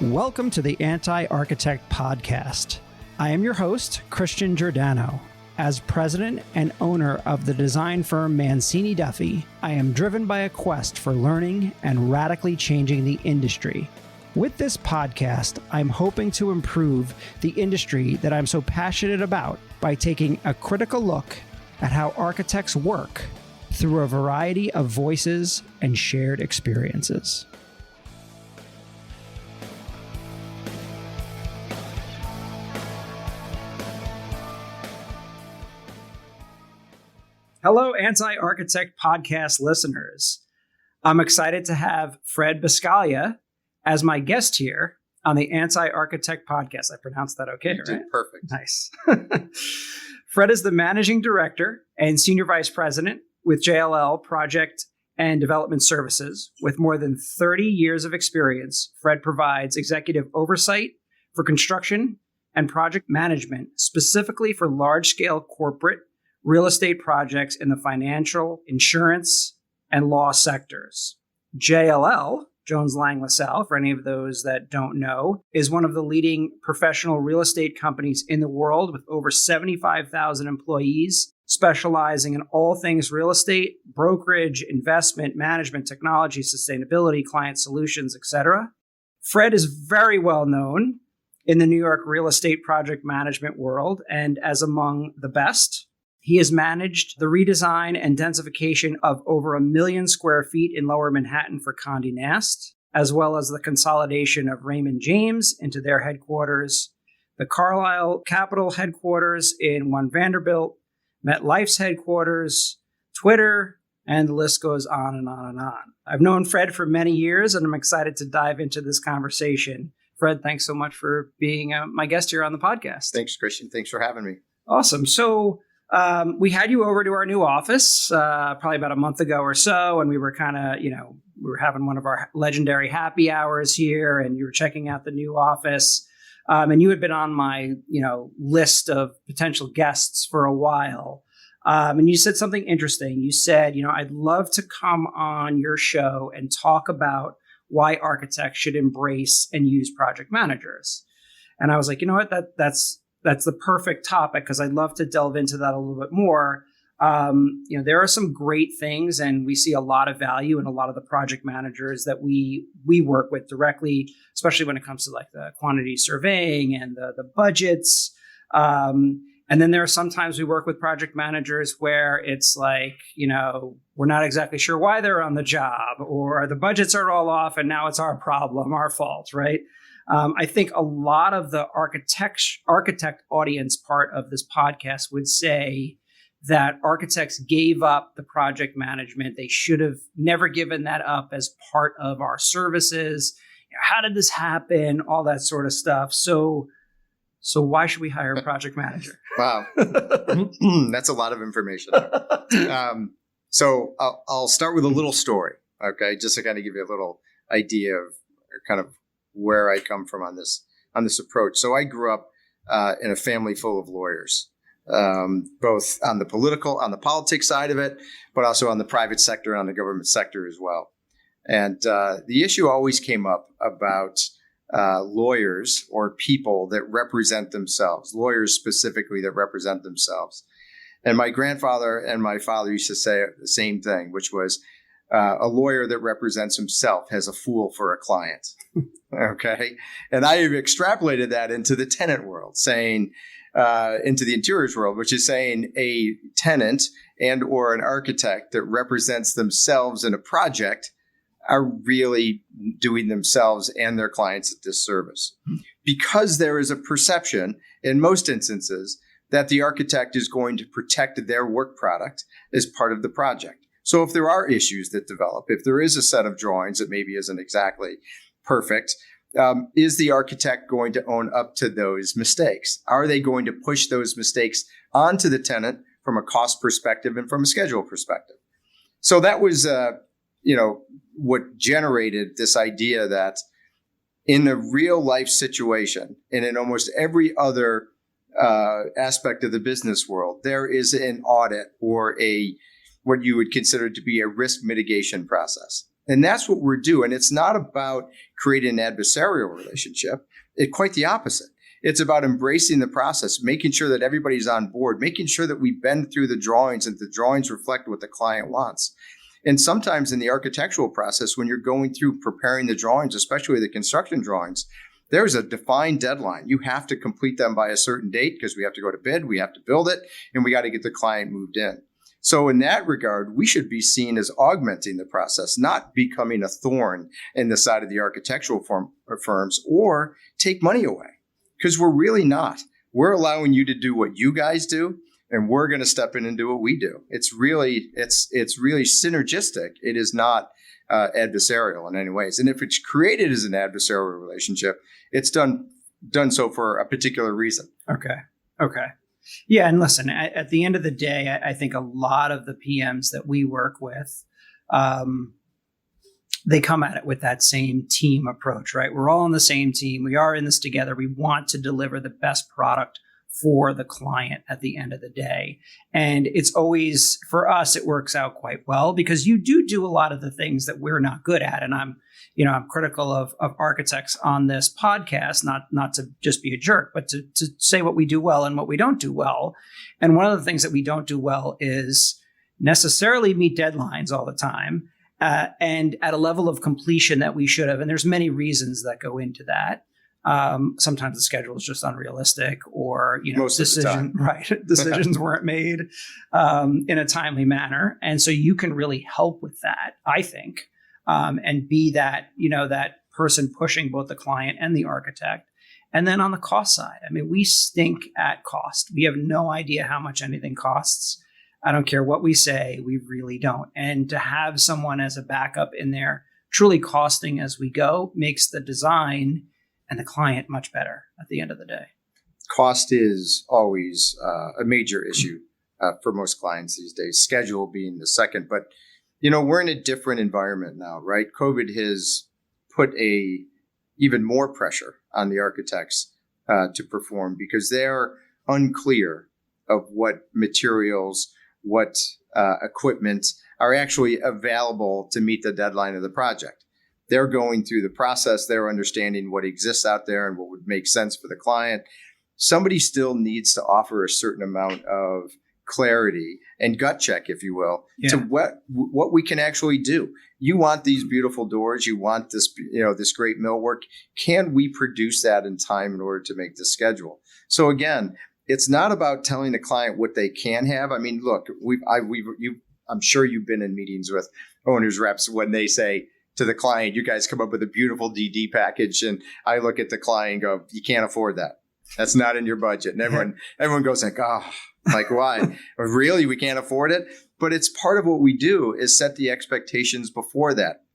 Welcome to the Anti-Architect Podcast. I am your host, Christian Giordano. As president and owner of the design firm Mancini Duffy, I am driven by a quest for learning and radically changing the industry. With this podcast, I'm hoping to improve the industry that I'm so passionate about by taking a critical look at how architects work through a variety of voices and shared experiences. Hello, Anti-Architect Podcast listeners. I'm excited to have Fred Buscaglia as my guest here on the Anti-Architect Podcast. I pronounced that okay, You right? did perfect. Nice. Fred is the Managing Director and Senior Vice President with JLL Project and Development Services. With more than 30 years of experience, Fred provides executive oversight for construction and project management, specifically for large-scale corporate real estate projects in the financial, insurance, and law sectors. JLL, Jones Lang LaSalle, for any of those that don't know, is one of the leading professional real estate companies in the world with over 75,000 employees, specializing in all things real estate, brokerage, investment, management, technology, sustainability, client solutions, etc. Fred is very well known in the New York real estate project management world, and as among the best, he has managed the redesign and densification of over 1 million square feet in Lower Manhattan for Conde Nast, as well as the consolidation of Raymond James into their headquarters, the Carlyle Capital headquarters in One Vanderbilt, MetLife's headquarters, Twitter, and the list goes on and on and on. I've known Fred for many years, and I'm excited to dive into this conversation. Fred, thanks so much for being my guest here on the podcast. Thanks, Christian. Thanks for having me. Awesome. So we had you over to our new office probably about a month ago or so, and we were kind of, we were having one of our legendary happy hours here, and you were checking out the new office. And you had been on my, list of potential guests for a while. And you said something interesting. You said, I'd love to come on your show and talk about why architects should embrace and use project managers. And I was like, you know what, that's the perfect topic, because I'd love to delve into that a little bit more. There are some great things, and we see a lot of value in a lot of the project managers that we work with directly, especially when it comes to like the quantity surveying and the budgets. And then there are sometimes we work with project managers where it's like, we're not exactly sure why they're on the job, or the budgets are all off and now it's our problem, our fault, right? I think a lot of the architect audience part of this podcast would say that architects gave up the project management. They should have never given that up as part of our services. How did this happen? All that sort of stuff. So why should we hire a project manager? Wow. That's a lot of information. So I'll start with a little story, okay? Just to kind of give you a little idea of kind of where I come from on this approach. So I grew up in a family full of lawyers, both on the politics side of it, but also on the private sector, on the government sector as well. And the issue always came up about lawyers or people that represent themselves, lawyers specifically that represent themselves. And my grandfather and my father used to say the same thing, which was a lawyer that represents himself has a fool for a client. Okay. And I have extrapolated that into the tenant world, saying into the interiors world, which is saying a tenant and or an architect that represents themselves in a project are really doing themselves and their clients a disservice, because there is a perception in most instances that the architect is going to protect their work product as part of the project. So if there are issues that develop, if there is a set of drawings that maybe isn't exactly perfect, is the architect going to own up to those mistakes? Are they going to push those mistakes onto the tenant from a cost perspective and from a schedule perspective? So that was, what generated this idea that in a real life situation and in almost every other aspect of the business world, there is an audit or what you would consider to be a risk mitigation process. And that's what we're doing. It's not about creating an adversarial relationship. It's quite the opposite. It's about embracing the process, making sure that everybody's on board, making sure that we bend through the drawings and the drawings reflect what the client wants. And sometimes in the architectural process, when you're going through preparing the drawings, especially the construction drawings, there's a defined deadline. You have to complete them by a certain date because we have to go to bid, we have to build it, and we got to get the client moved in. So in that regard, we should be seen as augmenting the process, not becoming a thorn in the side of the architectural firms or take money away, because we're really not. We're allowing you to do what you guys do, and we're going to step in and do what we do. It's really synergistic. It is not adversarial in any ways. And if it's created as an adversarial relationship, it's done so for a particular reason. Okay. Yeah. And listen, at the end of the day, I think a lot of the PMs that we work with, they come at it with that same team approach, right? We're all on the same team. We are in this together. We want to deliver the best product for the client at the end of the day. And it's always, for us, it works out quite well because you do a lot of the things that we're not good at. And I'm critical of architects on this podcast, not to just be a jerk, but to say what we do well and what we don't do well. And one of the things that we don't do well is necessarily meet deadlines all the time and at a level of completion that we should have. And there's many reasons that go into that. Sometimes the schedule is just unrealistic, or decisions weren't made in a timely manner, and so you can really help with that, I think, and be that that person pushing both the client and the architect. And then on the cost side, I mean, we stink at cost. We have no idea how much anything costs. I don't care what we say, we really don't. And to have someone as a backup in there, truly costing as we go, makes the design and the client much better at the end of the day. Cost is always a major issue for most clients these days, schedule being the second. But, we're in a different environment now, right? COVID has put even more pressure on the architects to perform because they're unclear of what materials, what equipment are actually available to meet the deadline of the project. They're going through the process. They're understanding what exists out there and what would make sense for the client. Somebody still needs to offer a certain amount of clarity and gut check, if you will, to what we can actually do. You want these beautiful doors. You want this, this great millwork. Can we produce that in time in order to make the schedule? So again, it's not about telling the client what they can have. I mean, look, I'm sure you've been in meetings with owners reps when they say to the client, you guys come up with a beautiful DD package. And I look at the client and go, you can't afford that. That's not in your budget. And everyone goes like, why? Really? We can't afford it? But it's part of what we do is set the expectations before that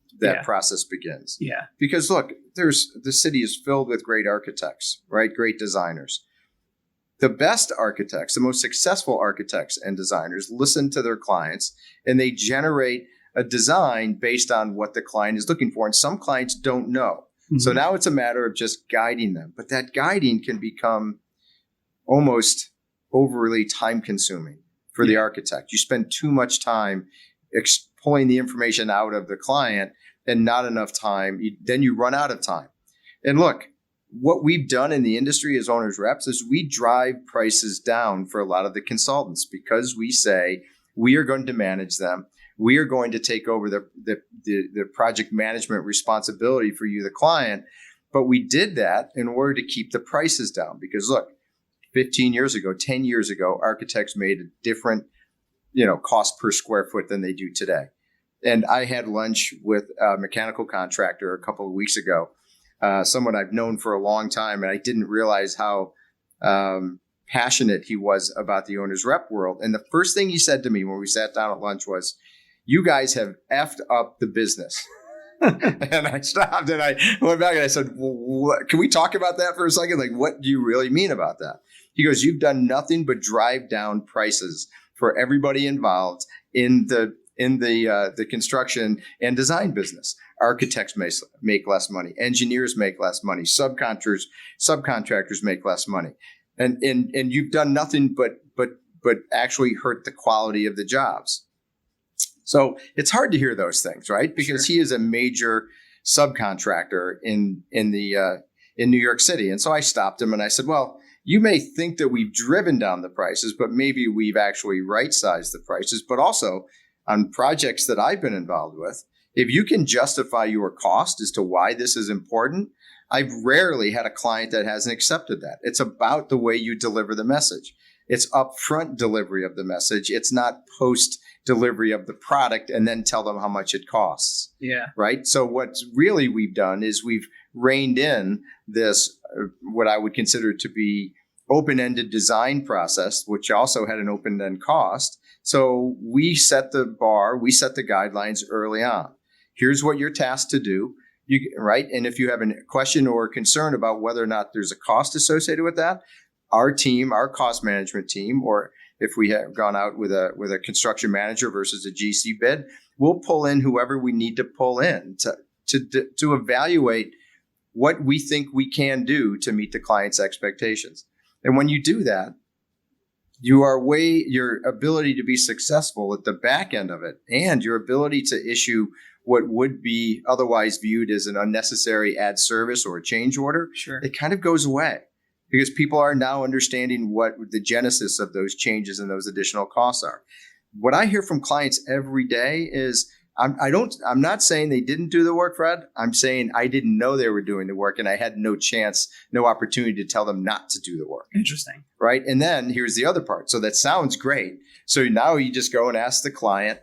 process begins. Yeah. Because look, the city is filled with great architects, right? Great designers. The best architects, the most successful architects and designers listen to their clients and they generate a design based on what the client is looking for. And some clients don't know. Mm-hmm. So now it's a matter of just guiding them. But that guiding can become almost overly time consuming for the architect. You spend too much time pulling the information out of the client and not enough time. Then you run out of time. And look, what we've done in the industry as owners reps is we drive prices down for a lot of the consultants because we say we are going to manage them. We are going to take over the project management responsibility for you, the client. But we did that in order to keep the prices down because look, 15 years ago, 10 years ago, architects made a different, cost per square foot than they do today. And I had lunch with a mechanical contractor a couple of weeks ago, someone I've known for a long time, and I didn't realize how passionate he was about the owner's rep world. And the first thing he said to me when we sat down at lunch was, you guys have effed up the business. And I stopped and I went back and I said, well, can we talk about that for a second? Like, what do you really mean about that? He goes, you've done nothing but drive down prices for everybody involved in the construction and design business. Architects make less money. Engineers make less money. Subcontractors make less money. And you've done nothing but actually hurt the quality of the jobs. So it's hard to hear those things, right? Because he is a major subcontractor in New York City. And so I stopped him and I said, well, you may think that we've driven down the prices, but maybe we've actually right-sized the prices. But also on projects that I've been involved with, if you can justify your cost as to why this is important, I've rarely had a client that hasn't accepted that. It's about the way you deliver the message. It's upfront delivery of the message. It's not post delivery of the product and then tell them how much it costs. Yeah. Right. So what's really we've done is we've reined in this, what I would consider to be open-ended design process, which also had an open-end cost. So we set the bar, we set the guidelines early on. Here's what you're tasked to do. Right. And if you have a question or concern about whether or not there's a cost associated with that, our team, our cost management team, or if we have gone out with a construction manager versus a GC bid, we'll pull in whoever we need to pull in to evaluate what we think we can do to meet the client's expectations. And when you do that, your ability to be successful at the back end of it and your ability to issue what would be otherwise viewed as an unnecessary ad service or a change order, it kind of goes away. Because people are now understanding what the genesis of those changes and those additional costs are. What I hear from clients every day is, I'm not saying they didn't do the work, Fred. I'm saying I didn't know they were doing the work and I had no opportunity to tell them not to do the work. Interesting. Right. And then here's the other part. So that sounds great. So now you just go and ask the client,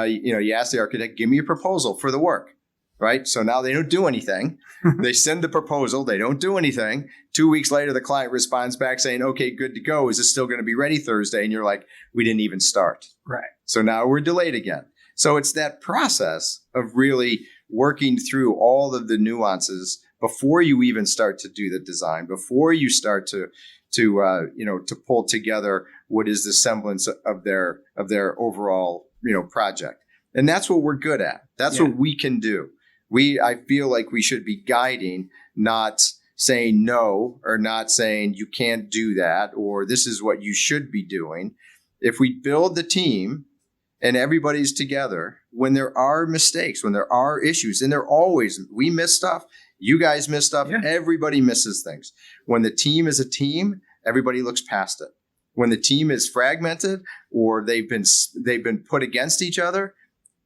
you ask the architect, give me a proposal for the work. Right. So now they don't do anything. They send the proposal. They don't do anything. 2 weeks later, the client responds back saying, okay, good to go. Is this still going to be ready Thursday? And you're like, we didn't even start. Right. So now we're delayed again. So it's that process of really working through all of the nuances before you even start to do the design, before you start to pull together what is the semblance of their overall, project. And that's what we're good at. That's what we can do. I feel like we should be guiding, not saying no, or not saying you can't do that, or this is what you should be doing. If we build the team and everybody's together, when there are mistakes, when there are issues, and we miss stuff, you guys miss stuff, everybody misses things. When the team is a team, everybody looks past it. When the team is fragmented or they've been put against each other,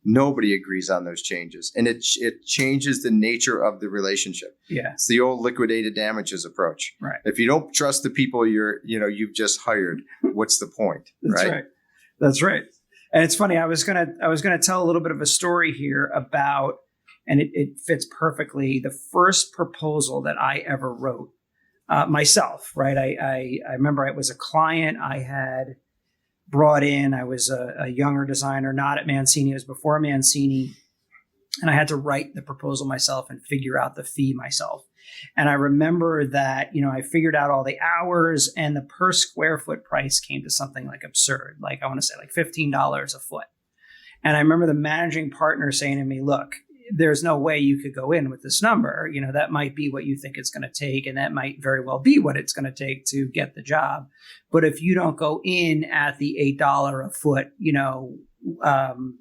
nobody agrees on those changes, and it changes the nature of the relationship. Yeah, it's the old liquidated damages approach. Right. If you don't trust the people you've just hired, what's the point? That's right. And it's funny. I was gonna tell a little bit of a story here about, and it fits perfectly, the first proposal that I ever wrote myself. Right. I remember it was a client I had brought in. I was a younger designer, not at Mancini. It was before Mancini. And I had to write the proposal myself and figure out the fee myself. And I remember that, I figured out all the hours, and the per square foot price came to something like absurd. Like I want to say like $15 a foot. And I remember the managing partner saying to me, look, there's no way you could go in with this number. That might be what you think it's going to take. And that might very well be what it's going to take to get the job. But if you don't go in at the $8 a foot,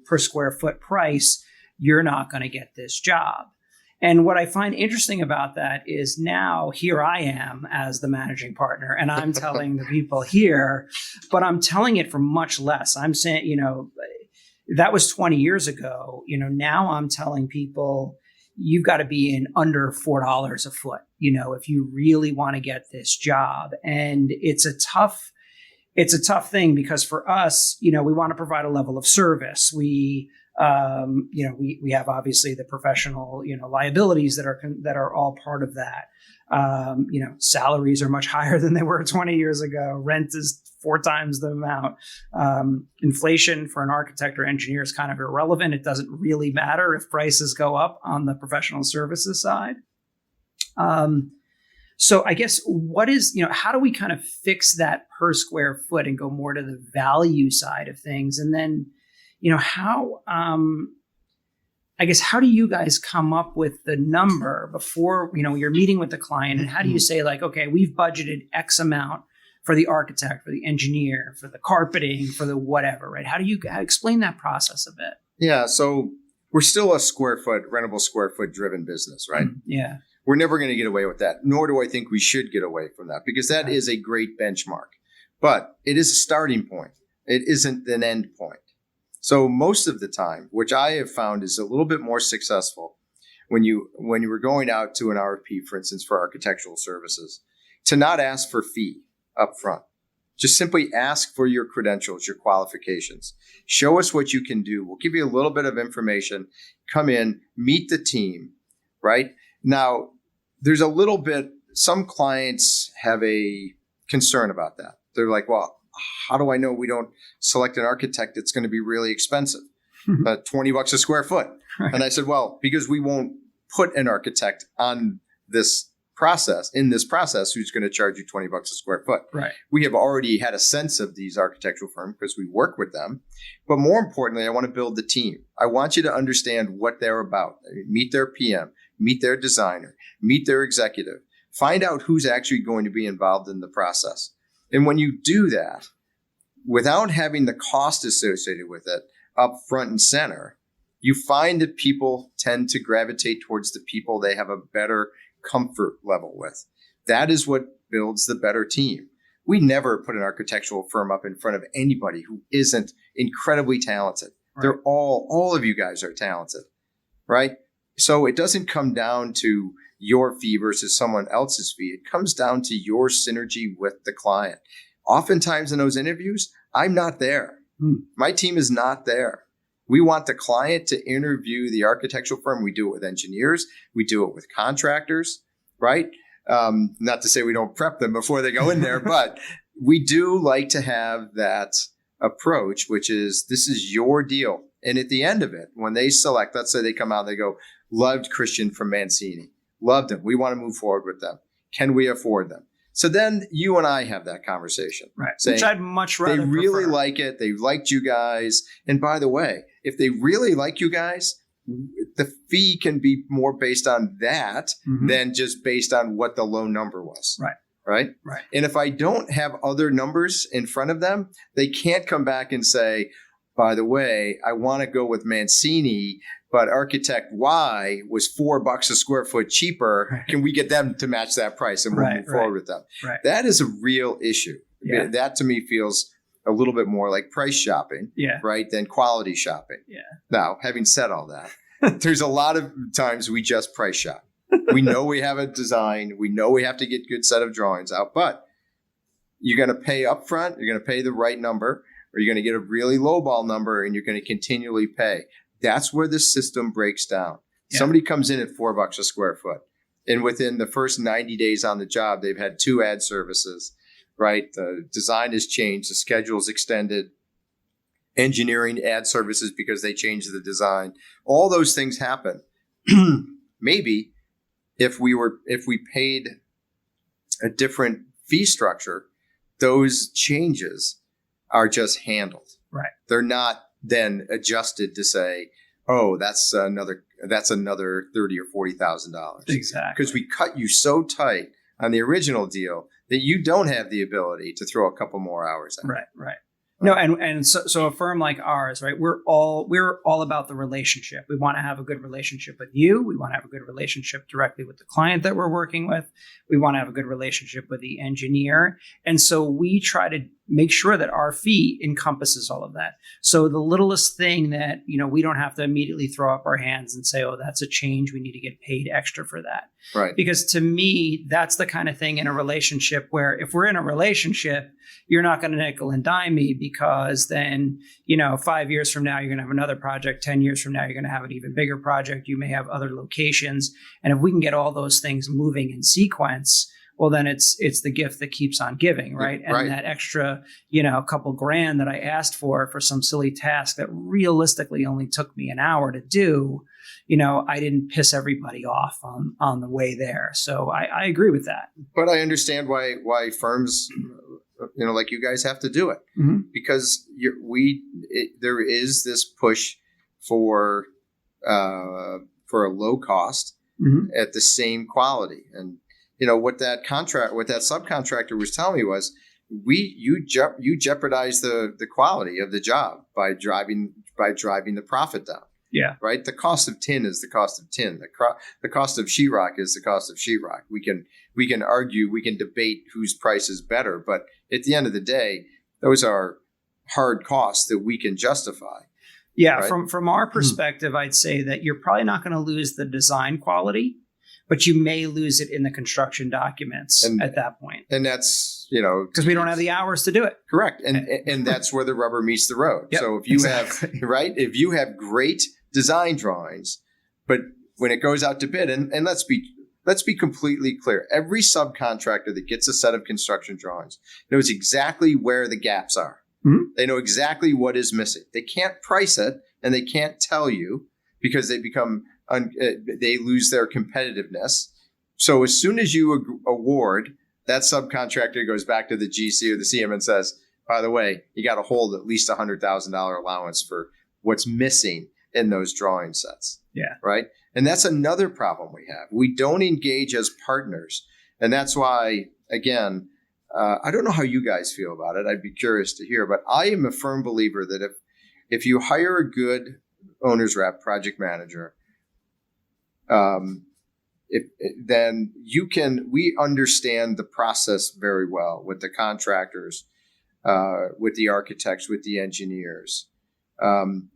per square foot price, you're not going to get this job. And what I find interesting about that is now here I am as the managing partner, and I'm telling the people here, but I'm telling it for much less. I'm saying, that was 20 years ago. Now I'm telling people you've got to be in under $4 a foot, if you really want to get this job. And it's a tough thing because for us, we want to provide a level of service. We have obviously the professional, liabilities that are all part of that. Salaries are much higher than they were 20 years ago. Rent is 4 times the amount. Inflation for an architect or engineer is kind of irrelevant. It doesn't really matter if prices go up on the professional services side. So I guess how do we kind of fix that per square foot and go more to the value side of things? And then, how do you guys come up with the number before, you're meeting with the client, and how do you say like, okay, we've budgeted X amount for the architect, for the engineer, for the carpeting, for the whatever, right? How do you explain that process a bit? Yeah. So we're still a rentable square foot driven business, right? Yeah. We're never going to get away with that, nor do I think we should get away from that, because that is a great benchmark. But it is a starting point. It isn't an end point. So most of the time, which I have found is a little bit more successful when you were going out to an RFP, for instance, for architectural services, to not ask for fee up front. Just simply ask for your credentials, your qualifications. Show us what you can do. We'll give you a little bit of information. Come in, meet the team, right? Now, there's a little bit, some clients have a concern about that. They're like, well, how do I know we don't select an architect that's going to be really expensive? $20 a square foot. Right. And I said, well, because we won't put an architect on this process, who's going to charge you $20 a square foot. Right. We have already had a sense of these architectural firms because we work with them. But more importantly, I want to build the team. I want you to understand what they're about. Meet their PM, meet their designer, meet their executive. Find out who's actually going to be involved in the process. And when you do that, without having the cost associated with it up front and center, you find that people tend to gravitate towards the people they have a better comfort level with. That is what builds the better team. We never put an architectural firm up in front of anybody who isn't incredibly talented. Right. They're all of you guys are talented, right? So it doesn't come down to your fee versus someone else's fee. It comes down to your synergy with the client. Oftentimes in those interviews, I'm not there. My team is not there. We want the client to interview the architectural firm. We do it with engineers. We do it with contractors, right? Not to say we don't prep them before they go in there, but we do like to have that approach, which is, this is your deal. And at the end of it, when they select, let's say they come out and they go, loved Christian from Mancini, loved him. We want to move forward with them. Can we afford them? So then you and I have that conversation. Right. Saying, which I'd much rather they really prefer. like it. They liked you guys. And by the way, if they really like you guys, the fee can be more based on that than just based on what the low number was. Right. Right. Right. And if I don't have other numbers in front of them, they can't come back and say, by the way, I want to go with Mancini, but architect Y was $4 a square foot cheaper. Right. Can we get them to match that price and we'll move forward with them? Right. That is a real issue. Yeah. That to me feels a little bit more like price shopping, right, than quality shopping. Yeah. Now, having said all that, there's a lot of times we just price shop. We know we have a design. We know we have to get a good set of drawings out, but you're going to pay up front. You're going to pay the right number, or you're going to get a really lowball number and you're going to continually pay. That's where the system breaks down. Yeah. Somebody comes in at $4 a square foot, and within the first 90 days on the job, they've had 2 ad services, right? The design has changed. The schedule is extended. Engineering ad services because they changed the design. All those things happen. Maybe if we paid a different fee structure, those changes are just handled. Right. They're not then adjusted to say, oh, that's another $30,000 or $40,000. Exactly. Because we cut you so tight on the original deal that you don't have the ability to throw a couple more hours at it. Right. No, and so a firm like ours, right? We're all about the relationship. We want to have a good relationship with you. We want to have a good relationship directly with the client that we're working with. We want to have a good relationship with the engineer. And so we try to make sure that our fee encompasses all of that. So the littlest thing that, we don't have to immediately throw up our hands and say, oh, that's a change. We need to get paid extra for that. Right. Because to me, that's the kind of thing in a relationship where if we're in a relationship, you're not going to nickel and dime me, because then, 5 years from now, you're going to have another project. 10 years from now, you're going to have an even bigger project. You may have other locations. And if we can get all those things moving in sequence, well, then it's the gift that keeps on giving, right? And that extra, couple grand that I asked for some silly task that realistically only took me an hour to do, I didn't piss everybody off on the way there. So I agree with that. But I understand why firms, like you guys have to do it, because there is this push for a low cost at the same quality. And what that subcontractor was telling me was, you jeopardize the quality of the job by driving the profit down. Yeah. Right. The cost of tin is the cost of tin. The cost of sheetrock is the cost of sheetrock. We can argue, we can debate whose price is better, but at the end of the day, those are hard costs that we can justify. Yeah. Right? From our perspective, I'd say that you're probably not going to lose the design quality, but you may lose it in the construction documents at that point. And that's, because we don't have the hours to do it. Correct. And that's where the rubber meets the road. Yep, so if you if you have great design drawings, but when it goes out to bid, and let's be completely clear, every subcontractor that gets a set of construction drawings knows exactly where the gaps are. Mm-hmm. They know exactly what is missing. They can't price it and they can't tell you because they they lose their competitiveness. So as soon as you award, that subcontractor goes back to the GC or the CM and says, by the way, you got to hold at least $100,000 allowance for what's missing in those drawing sets. Yeah. Right. And that's another problem we have. We don't engage as partners. And that's why, again, I don't know how you guys feel about it. I'd be curious to hear, but I am a firm believer that if you hire a good owner's rep, project manager, then we understand the process very well with the contractors, with the architects, with the engineers. And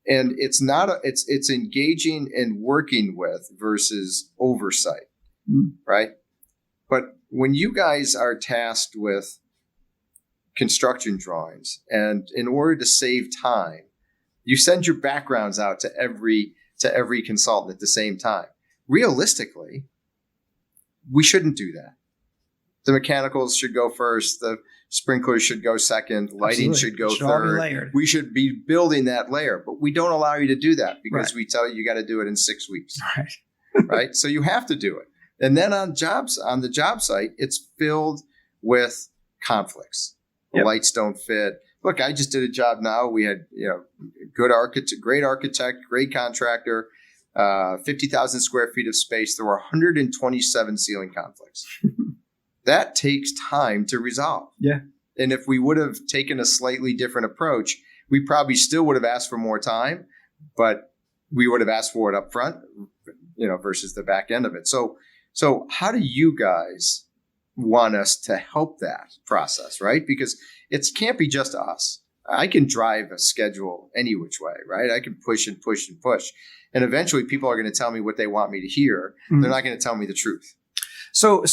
it's engaging and working with versus oversight, right? But when you guys are tasked with construction drawings, and in order to save time, you send your backgrounds out to every consultant at the same time. Realistically, we shouldn't do that. The mechanicals should go first. The sprinklers should go second. Lighting should go third. We should be building that layer, but we don't allow you to do that because we tell you got to do it in 6 weeks. Right. Right. So you have to do it. And then on the job site, it's filled with conflicts. The lights don't fit. Look, I just did a job now. We had, good architect, great contractor, 50,000 square feet of space. There were 127 ceiling conflicts. That takes time to resolve. Yeah. And if we would have taken a slightly different approach, we probably still would have asked for more time, but we would have asked for it up front, versus the back end of it. So how do you guys want us to help that process, right? Because it can't be just us. I can drive a schedule any which way, right? I can push and push and push. And eventually people are going to tell me what they want me to hear. Mm-hmm. They're not going to tell me the truth. So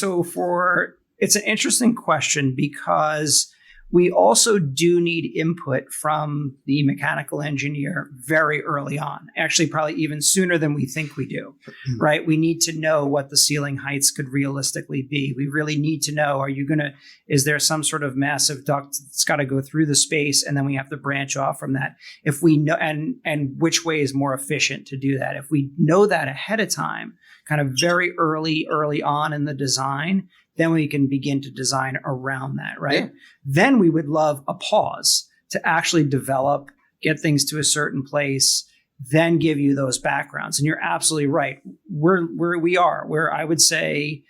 it's an interesting question because we also do need input from the mechanical engineer very early on, actually probably even sooner than we think we do, right? We need to know what the ceiling heights could realistically be. We really need to know, is there some sort of massive duct that's got to go through the space and then we have to branch off from that? If we know, and which way is more efficient to do that? If we know that ahead of time, kind of very early on in the design, then we can begin to design around that, right? Yeah. Then we would love a pause to actually develop, get things to a certain place, then give you those backgrounds. And you're absolutely right. Where I would say,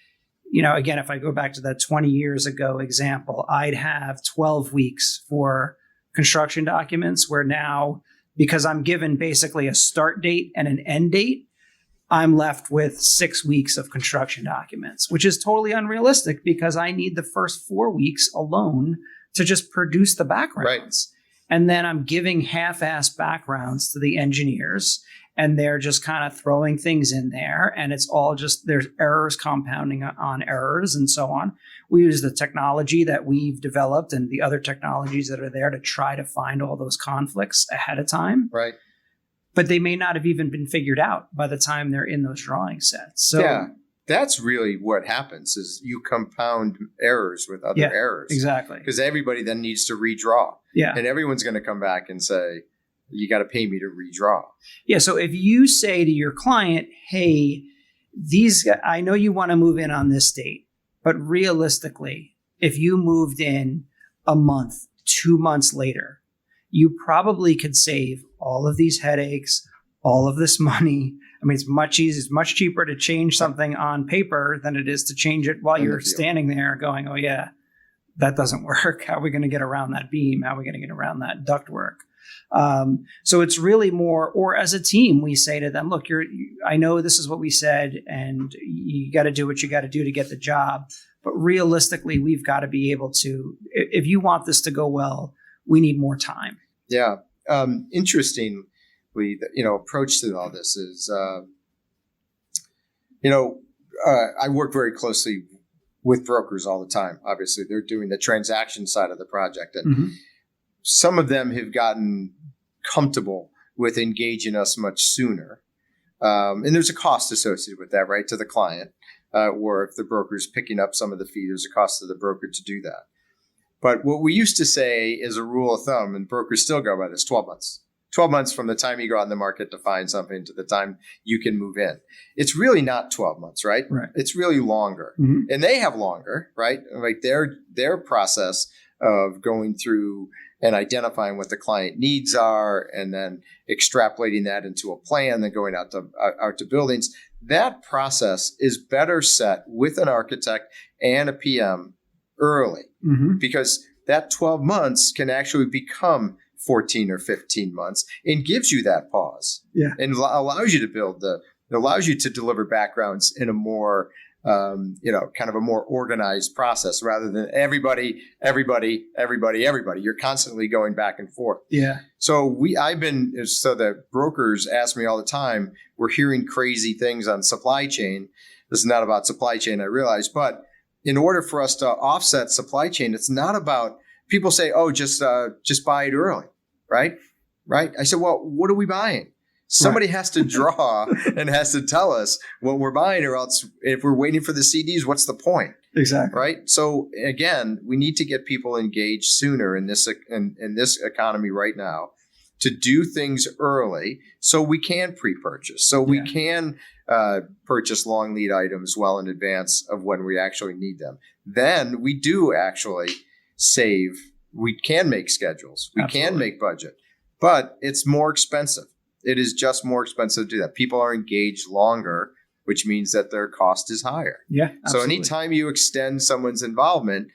again, if I go back to that 20 years ago example, I'd have 12 weeks for construction documents, where now, because I'm given basically a start date and an end date, I'm left with 6 weeks of construction documents, which is totally unrealistic because I need the first 4 weeks alone to just produce the backgrounds. Right. And then I'm giving half-assed backgrounds to the engineers, and they're just kind of throwing things in there. And it's all just, there's errors compounding on errors and so on. We use the technology that we've developed and the other technologies that are there to try to find all those conflicts ahead of time. Right. But they may not have even been figured out by the time they're in those drawing sets. So yeah, that's really what happens is you compound errors with other errors. Exactly. Because everybody then needs to redraw. Yeah. And everyone's going to come back and say, you got to pay me to redraw. Yeah. So if you say to your client, hey, I know you want to move in on this date, but realistically, if you moved in a month, 2 months later, you probably could save all of these headaches, all of this money. I mean, it's much cheaper to change something on paper than it is to change it while you're standing there going, oh yeah, that doesn't work. How are we going to get around that beam? How are we going to get around that ductwork? So it's really more, or as a team, we say to them, look, I know this is what we said, and you got to do what you got to do to get the job. But realistically, we've got to be able to, if you want this to go well, we need more time. Yeah. Interestingly, approach to all this is, I work very closely with brokers all the time. Obviously, they're doing the transaction side of the project. And some of them have gotten comfortable with engaging us much sooner. And there's a cost associated with that, right, to the client. Or if the broker's picking up some of the fee, there's a cost to the broker to do that. But what we used to say is a rule of thumb, and brokers still go by this, 12 months. 12 months from the time you go out in the market to find something to the time you can move in. It's really not 12 months, right? It's really longer. And they have longer, right? Like their process of going through and identifying what the client needs are and then extrapolating that into a plan, then going out to buildings. That process is better set with an architect and a PM early because that 12 months can actually become 14 or 15 months and gives you that pause and allows you to allows you to deliver backgrounds in a more, kind of a more organized process rather than everybody. You're constantly going back and forth. Yeah. So the brokers ask me all the time, we're hearing crazy things on supply chain. This is not about supply chain, I realize, but in order for us to offset supply chain, it's not about, people say, oh, just buy it early. Right. I said, well, what are we buying? Somebody has to draw and has to tell us what we're buying, or else if we're waiting for the CDs, what's the point? Exactly. Right. So again, we need to get people engaged sooner in this economy right now to do things early so we can pre-purchase, so we can purchase long lead items well in advance of when we actually need them. Then we do actually save. We can make schedules. We can make budget, but it's more expensive. It is just more expensive to do that. People are engaged longer, which means that their cost is higher. Yeah. Absolutely. So anytime you extend someone's involvement,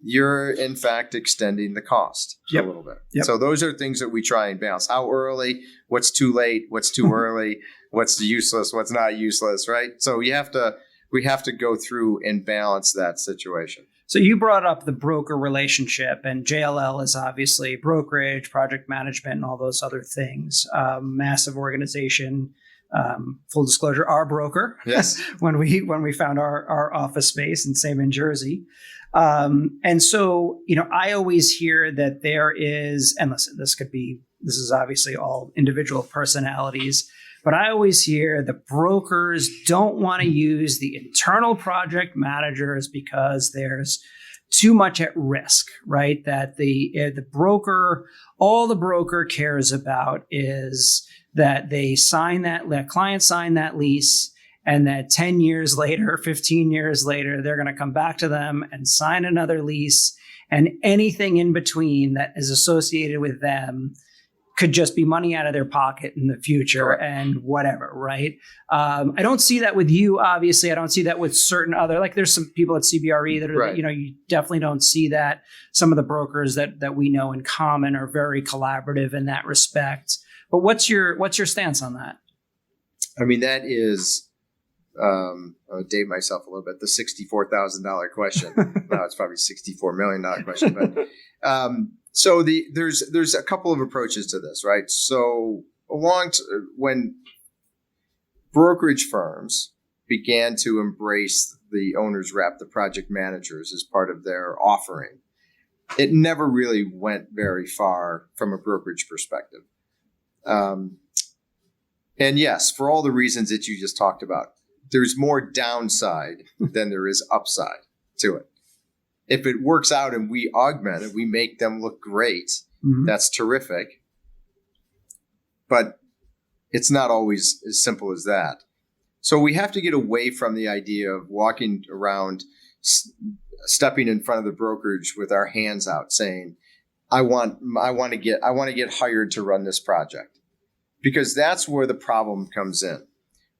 you're in fact extending the cost a little bit. So those are things that we try and balance. How early? What's too late? What's too early? What's useless? What's not useless? Right. So we have to go through and balance that situation. So you brought up the broker relationship, and JLL is obviously brokerage, project management, and all those other things. Massive organization. Full disclosure, our broker. Yes. when we found our office space, and same in Jersey. And so, I always hear that there is, and listen, this is obviously all individual personalities, but I always hear the brokers don't want to use the internal project managers because there's too much at risk, right? That the broker, all the broker cares about is that client sign that lease, and that 10 years later, 15 years later, they're going to come back to them and sign another lease, and anything in between that is associated with them could just be money out of their pocket in the future and whatever, right? I don't see that with you, obviously. I don't see that with certain other, like there's some people at CBRE that are, you definitely don't see that. Some of the brokers that we know in common are very collaborative in that respect. But what's your stance on that? I mean, that is, I'll date myself a little bit, the $64,000 question. No, it's probably $64 million question, but, so there's a couple of approaches to this, right? So when brokerage firms began to embrace the owner's rep, the project managers, as part of their offering, it never really went very far from a brokerage perspective. And yes, for all the reasons that you just talked about, there's more downside than there is upside to it. If it works out and we augment it, we make them look great, that's terrific. But it's not always as simple as that. So we have to get away from the idea of walking around, stepping in front of the brokerage with our hands out saying, I want to get hired to run this project. Because that's where the problem comes in.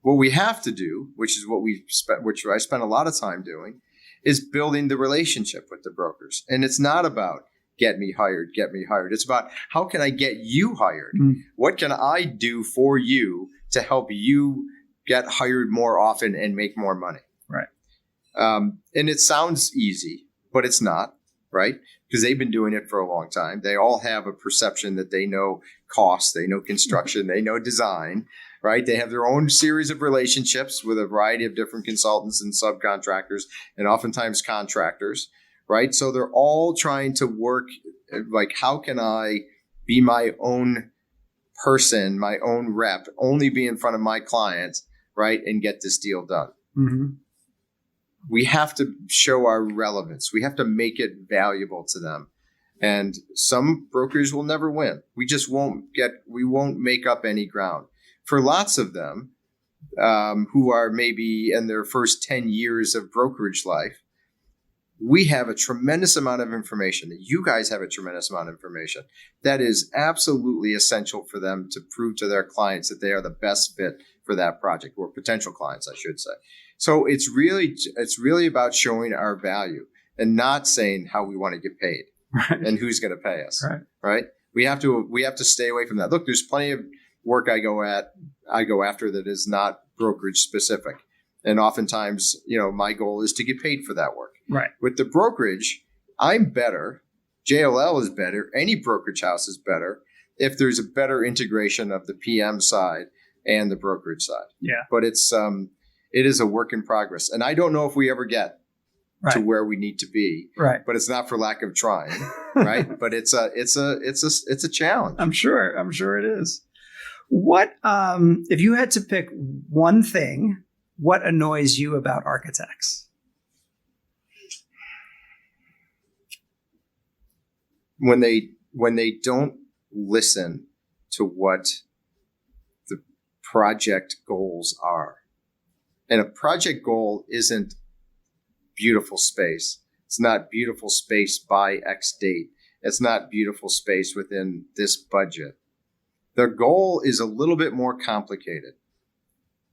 What we have to do, which is which I spent a lot of time doing, is building the relationship with the brokers. And it's not about get me hired. It's about how can I get you hired? What can I do for you to help you get hired more often and make more money? Right. And it sounds easy, but it's not, right? Because they've been doing it for a long time. They all have a perception that they know cost, they know construction, they know design, right? They have their own series of relationships with a variety of different consultants and subcontractors and oftentimes contractors, right? So they're all trying to work like, how can I be my own person, my own rep, only be in front of my clients, right? And get this deal done. Mm-hmm. We have to show our relevance. We have to make it valuable to them. And some brokers will never win. We won't make up any ground. For lots of them who are maybe in their first 10 years of brokerage life, we have a tremendous amount of information, that you guys have a tremendous amount of information that is absolutely essential for them to prove to their clients that they are the best fit for that project, or potential clients, I should say. So it's really about showing our value and not saying how we want to get paid, right, and who's going to pay us. Right. We have to stay away from that. Look, there's plenty of work I go after that is not brokerage specific. And oftentimes, my goal is to get paid for that work. Right. With the brokerage, I'm better. JLL is better. Any brokerage house is better if there's a better integration of the PM side and the brokerage side. Yeah. But it is a work in progress. And I don't know if we ever get to where we need to be. Right. But it's not for lack of trying. Right. But it's a challenge. I'm sure it is. What, if you had to pick one thing, what annoys you about architects? When they don't listen to what the project goals are. And a project goal isn't beautiful space. It's not beautiful space by X date. It's not beautiful space within this budget. The goal is a little bit more complicated.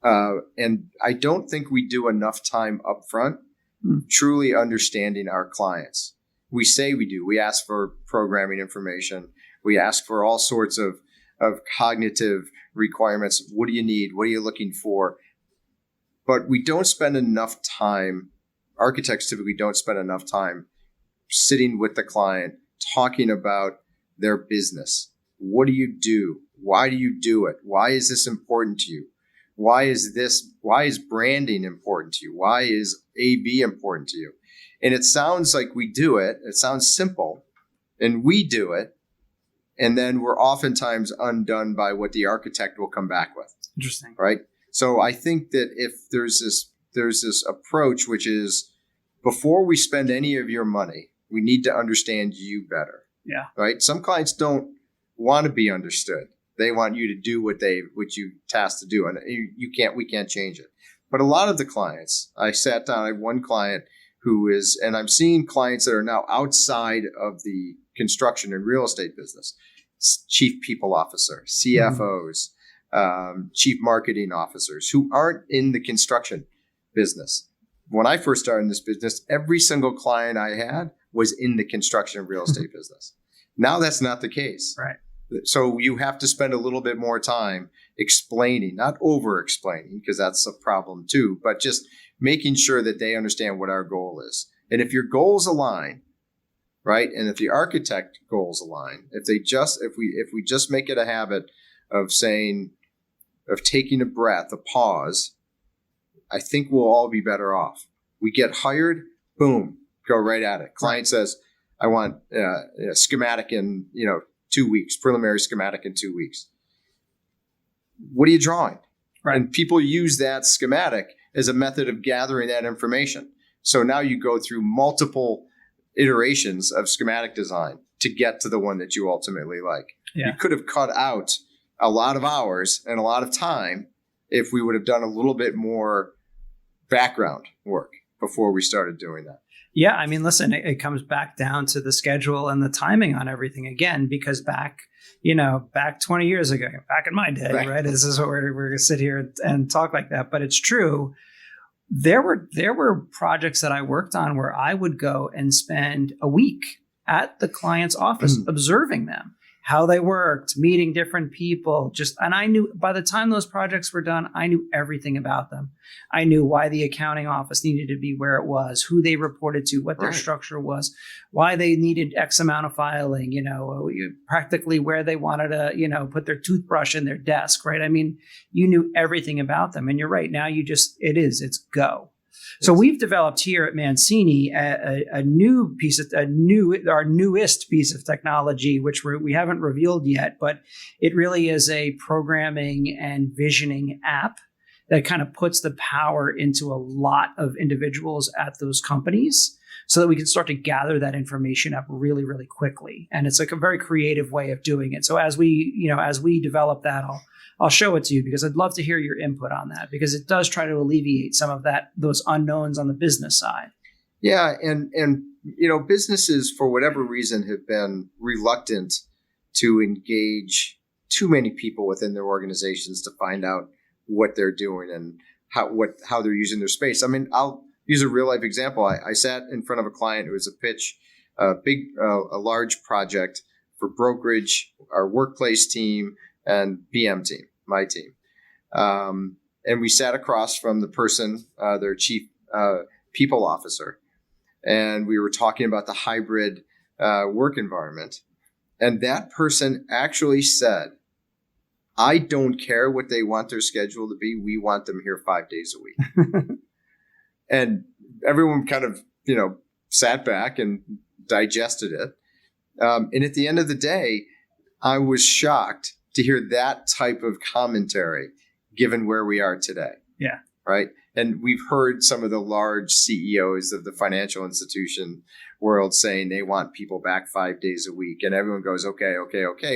And I don't think we do enough time up front truly understanding our clients. We say we do. We ask for programming information. We ask for all sorts of cognitive requirements. What do you need? What are you looking for? But we don't spend enough time, architects typically don't spend enough time sitting with the client, talking about their business. What do you do? Why do you do it? Why is this important to you? Why is branding important to you? Why is AB important to you? And it sounds like we do it. It sounds simple, and we do it. And then we're oftentimes undone by what the architect will come back with. Interesting. Right? So I think that if there's this approach, which is before we spend any of your money, we need to understand you better. Yeah. Right? Some clients don't want to be understood. They want you to do what you tasked to do. And we can't change it. But a lot of the clients, I sat down, I have one client and I'm seeing clients that are now outside of the construction and real estate business, chief people officer, CFOs, chief marketing officers who aren't in the construction business. When I first started in this business, every single client I had was in the construction and real estate business. Now that's not the case. Right. So you have to spend a little bit more time explaining, not over explaining, because that's a problem too, but just making sure that they understand what our goal is. And if your goals align, right, and if the architect goals align, if we just make it a habit of taking a breath, a pause, I think we'll all be better off. We get hired, boom, go right at it. Client says, I want a schematic in 2 weeks, preliminary schematic in 2 weeks. What are you drawing? Right. And people use that schematic as a method of gathering that information. So now you go through multiple iterations of schematic design to get to the one that you ultimately like. Yeah. You could have cut out a lot of hours and a lot of time if we would have done a little bit more background work before we started doing that. Yeah, I mean, listen, it comes back down to the schedule and the timing on everything again, because back 20 years ago, back in my day, right? This is what we're going to sit here and talk like that. But it's true. there were projects that I worked on where I would go and spend a week at the client's office observing them, how they worked, meeting different people. And I knew by the time those projects were done, I knew everything about them. I knew why the accounting office needed to be where it was, who they reported to, what their structure was, why they needed X amount of filing, practically where they wanted to, put their toothbrush in their desk, right? I mean, you knew everything about them. And you're right. Now it's go. So we've developed here at Mancini our newest piece of technology, which we haven't revealed yet, but it really is a programming and visioning app that kind of puts the power into a lot of individuals at those companies so that we can start to gather that information up really, really quickly. And it's like a very creative way of doing it. So as we develop that, I'll show it to you because I'd love to hear your input on that because it does try to alleviate some of those unknowns on the business side. Yeah. And businesses for whatever reason have been reluctant to engage too many people within their organizations to find out what they're doing and how they're using their space. I mean, I'll use a real life example. I sat in front of a client. It was a pitch, a large project for brokerage, our workplace team, and BM team, my team. And we sat across from the person, their chief people officer. And we were talking about the hybrid work environment. And that person actually said, I don't care what they want their schedule to be. We want them here 5 days a week. And everyone kind of, sat back and digested it. And at the end of the day, I was shocked to hear that type of commentary given where we are today. Yeah. Right. And we've heard some of the large CEOs of the financial institution world saying they want people back 5 days a week. And everyone goes, okay,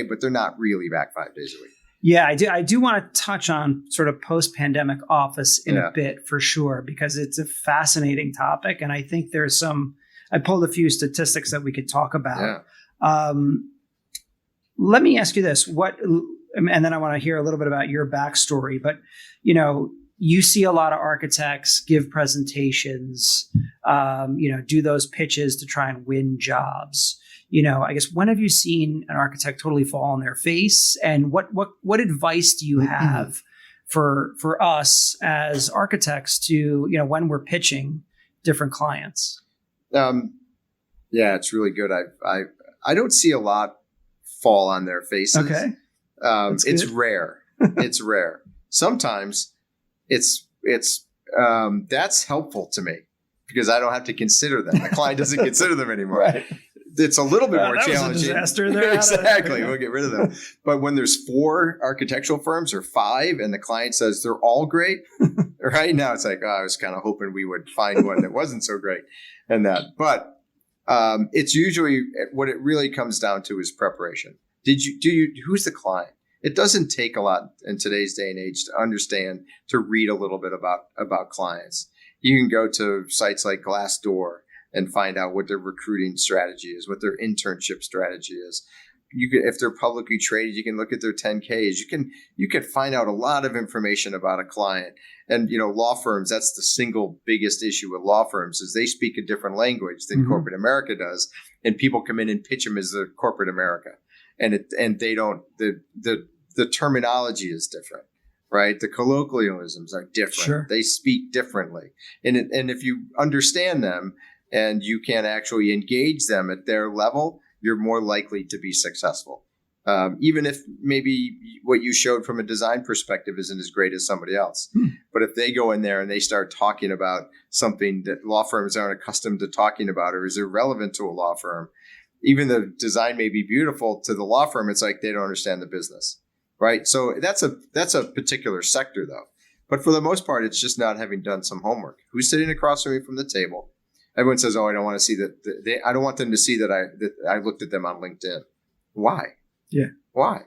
but they're not really back 5 days a week. Yeah, I do want to touch on sort of post-pandemic office in a bit for sure, because it's a fascinating topic. And I think I pulled a few statistics that we could talk about. Yeah. Let me ask you this, and then I want to hear a little bit about your backstory, but, you see a lot of architects give presentations, do those pitches to try and win jobs. I guess, when have you seen an architect totally fall on their face? And what advice do you have for us as architects to, when we're pitching different clients? Yeah, it's really good. I don't see a lot fall on their faces. Okay. It's rare. It's rare. Sometimes it's that's helpful to me because I don't have to consider them. The client doesn't consider them anymore. Right. It's a little bit more challenging. Was a disaster there. Exactly. We'll get rid of them. But when there's 4 architectural firms or 5 and the client says they're all great, right now it's like, I was kind of hoping we would find one that wasn't so great and that. But it's usually what it really comes down to is preparation. Who's the client? It doesn't take a lot in today's day and age to read a little bit about clients. You can go to sites like Glassdoor and find out what their recruiting strategy is, what their internship strategy is. If they're publicly traded, you can look at their 10Ks. You can find out a lot of information about a client. And law firms, that's the single biggest issue with law firms is they speak a different language than corporate America does, and people come in and pitch them as the corporate America, and they don't. The terminology is different. Right, the colloquialisms are different. Sure. They speak differently, and if you understand them and you can actually engage them at their level, you're more likely to be successful. Even if maybe what you showed from a design perspective isn't as great as somebody else. But if they go in there and they start talking about something that law firms aren't accustomed to talking about or is irrelevant to a law firm, even the design may be beautiful to the law firm, it's like they don't understand the business. Right. So that's a particular sector, though. But for the most part, it's just not having done some homework. Who's sitting across from me from the table? Everyone says, "Oh, I don't want to see that." I don't want them to see that I looked at them on LinkedIn. Why? Yeah. Why?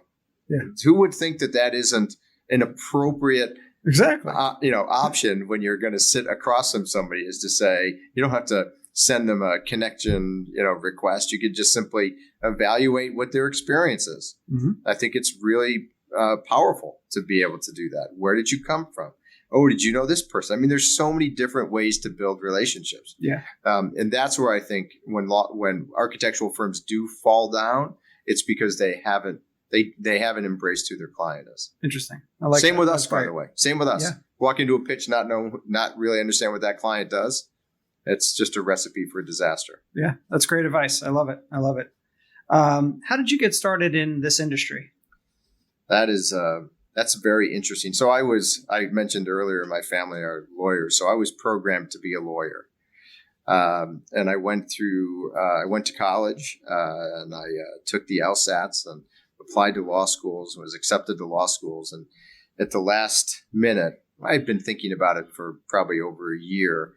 Yeah. Who would think that isn't an appropriate option when you're going to sit across from somebody? Is to say you don't have to send them a connection request. You could just simply evaluate what their experience is. I think it's really powerful to be able to do that. Where did you come from? oh, did you know this person? I mean, there's so many different ways to build relationships. Yeah. And that's where I think when architectural firms do fall down, it's because they haven't embraced who their client is. Interesting. I like Same that. with That's us, by great. the way. Same with us. Yeah. Walk into a pitch, not really understand what that client does. It's just a recipe for disaster. Yeah, that's great advice. I love it. How did you get started in this industry? That's very interesting. So I mentioned earlier, my family are lawyers, so I was programmed to be a lawyer. And I went to college, and I took the LSATs and applied to law schools and was accepted to law schools. And at the last minute, I'd been thinking about it for probably over a year.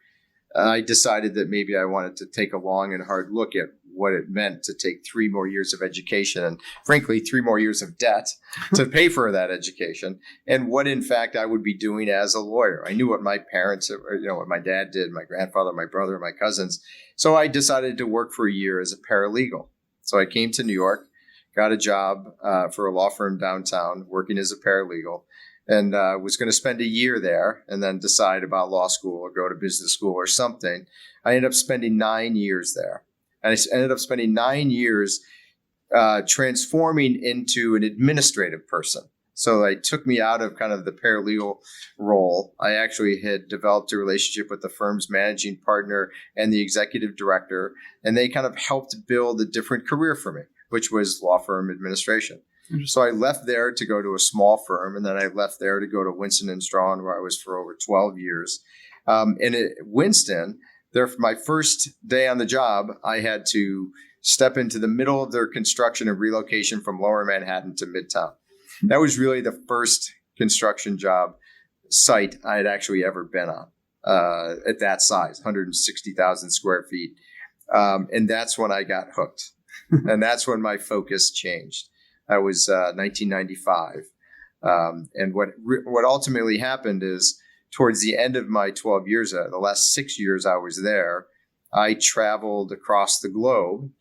I decided that maybe I wanted to take a long and hard look at what it meant to take 3 more years of education and, frankly, 3 more years of debt to pay for that education, and what, in fact, I would be doing as a lawyer. I knew what my parents, what my dad did, my grandfather, my brother, my cousins. So I decided to work for a year as a paralegal. So I came to New York, got a job for a law firm downtown, working as a paralegal, and was going to spend a year there and then decide about law school or go to business school or something. I ended up spending 9 years there. And I ended up spending 9 years transforming into an administrative person. So it took me out of kind of the paralegal role. I actually had developed a relationship with the firm's managing partner and the executive director, and they kind of helped build a different career for me, which was law firm administration. So I left there to go to a small firm, and then I left there to go to Winston & Strawn, where I was for over 12 years. And at Winston, my first day on the job, I had to step into the middle of their construction and relocation from Lower Manhattan to Midtown. That was really the first construction job site I had actually ever been on at that size, 160,000 square feet. And that's when I got hooked. And that's when my focus changed. That was 1995. And what ultimately happened is, towards the end of my 12 years, the last 6 years I was there, I traveled across the globe.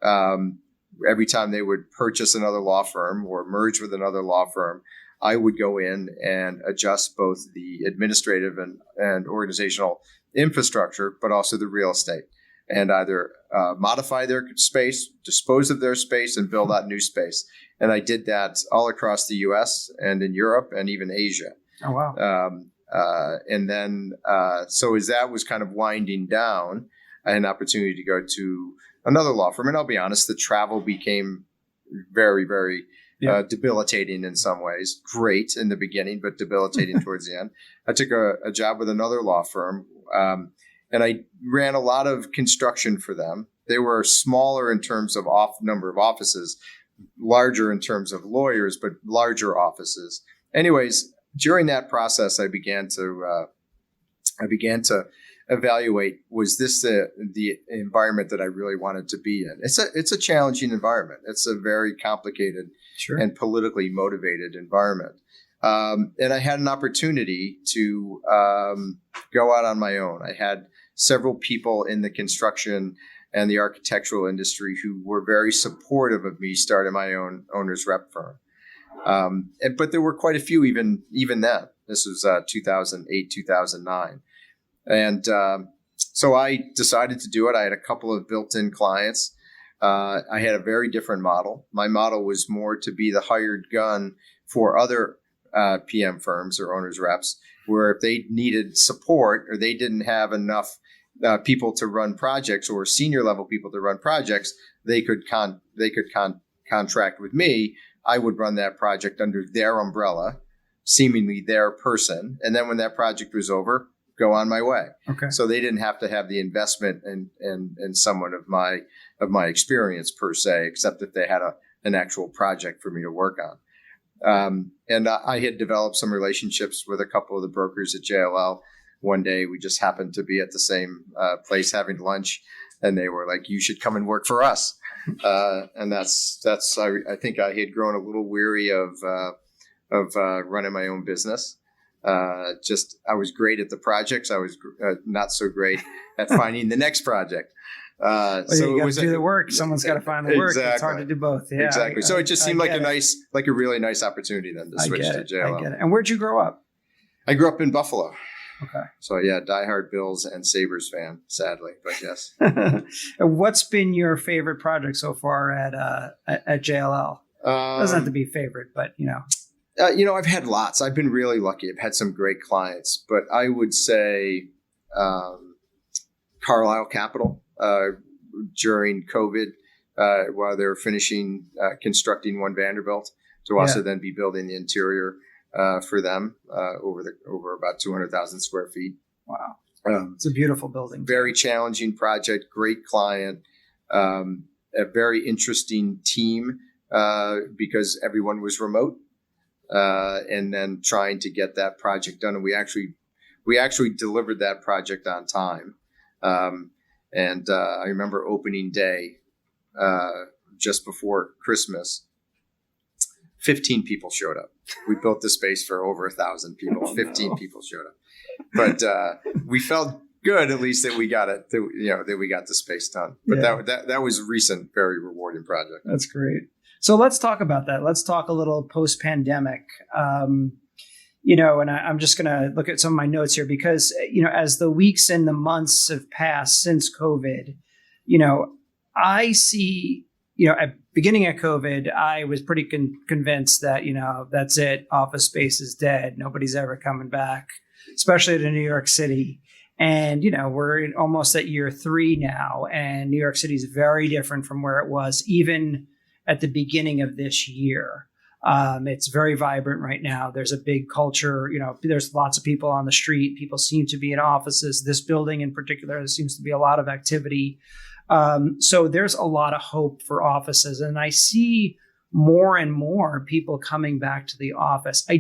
Every time they would purchase another law firm or merge with another law firm, I would go in and adjust both the administrative and organizational infrastructure, but also the real estate, and either modify their space, dispose of their space, and build out new space. And I did that all across the U.S. and in Europe and even Asia. Oh, wow. And then, so as that was kind of winding down, I had an opportunity to go to another law firm. And I'll be honest, the travel became very, very debilitating in some ways. Great in the beginning, but debilitating towards the end. I took a job with another law firm, and I ran a lot of construction for them. They were smaller in terms of number of offices, larger in terms of lawyers, but larger offices. Anyways, during that process, I began to evaluate, was this the environment that I really wanted to be in? It's a challenging environment. It's a very complicated and politically motivated environment. And I had an opportunity to go out on my own. I had several people in the construction and the architectural industry who were very supportive of me starting my own owner's rep firm. But there were quite a few even then. This was 2008, 2009. And so I decided to do it. I had a couple of built-in clients. I had a very different model. My model was more to be the hired gun for other PM firms or owners reps, where if they needed support or they didn't have enough people to run projects or senior level people to run projects, they could contract with me. I would run that project under their umbrella, seemingly their person. And then when that project was over, go on my way. Okay. So they didn't have to have the investment in someone of my experience per se, except if they had an actual project for me to work on. And I had developed some relationships with a couple of the brokers at JLL. One day we just happened to be at the same place having lunch, and they were like, "You should come and work for us." And that's I think I had grown a little weary of running my own business. I was great at the projects. I was not so great at finding the next project. So you got to do the work. Someone's got to find the work. Exactly. It's hard to do both. Yeah, exactly. So it just seemed like a really nice opportunity then to switch to JLL. I get it. And where'd you grow up? I grew up in Buffalo. Okay. So yeah, diehard Bills and Sabres fan, sadly, but yes. What's been your favorite project so far at JLL? Doesn't have to be favorite, but I've had lots. I've been really lucky. I've had some great clients, but I would say Carlyle Capital during COVID, while they were finishing constructing One Vanderbilt, to also then be building the interior for them over about 200,000 square feet. Wow. It's a beautiful building. Very challenging project, great client, a very interesting team because everyone was remote, and then trying to get that project done. And we actually delivered that project on time. And I remember opening day just before Christmas. 15 people showed up. We built the space for over 1,000 people. 15 people showed up, but we felt good at least that we got it. That we got the space done. But that was a recent, very rewarding project. That's great. So let's talk about that. Let's talk a little post-pandemic. And I'm just going to look at some of my notes here because as the weeks and the months have passed since COVID, I see. At beginning of COVID, I was pretty convinced that, that's it. Office space is dead. Nobody's ever coming back, especially to New York City. And, we're almost at year 3 now. And New York City is very different from where it was even at the beginning of this year. It's very vibrant right now. There's a big culture. There's lots of people on the street. People seem to be in offices. This building in particular, there seems to be a lot of activity. So there's a lot of hope for offices, and I see more and more people coming back to the office. I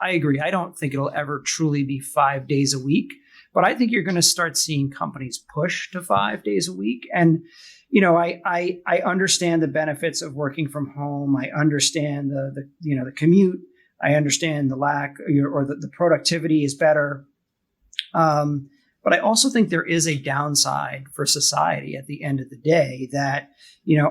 agree. I don't think it'll ever truly be 5 days a week, but I think you're going to start seeing companies push to 5 days a week. And, I understand the benefits of working from home. I understand the commute. I understand the lack or the productivity is better. But I also think there is a downside for society at the end of the day that,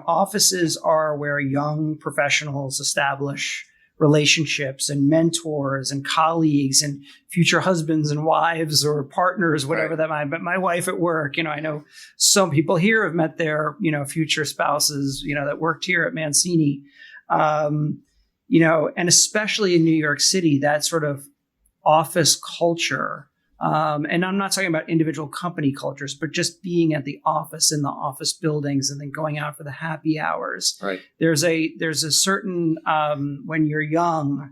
offices are where young professionals establish relationships and mentors and colleagues and future husbands and wives or partners, whatever that might be. But my wife at work, I know some people here have met their, future spouses, that worked here at Mancini, and especially in New York City, that sort of office culture. And I'm not talking about individual company cultures, but just being at the office in the office buildings and then going out for the happy hours. Right. There's a certain, when you're young,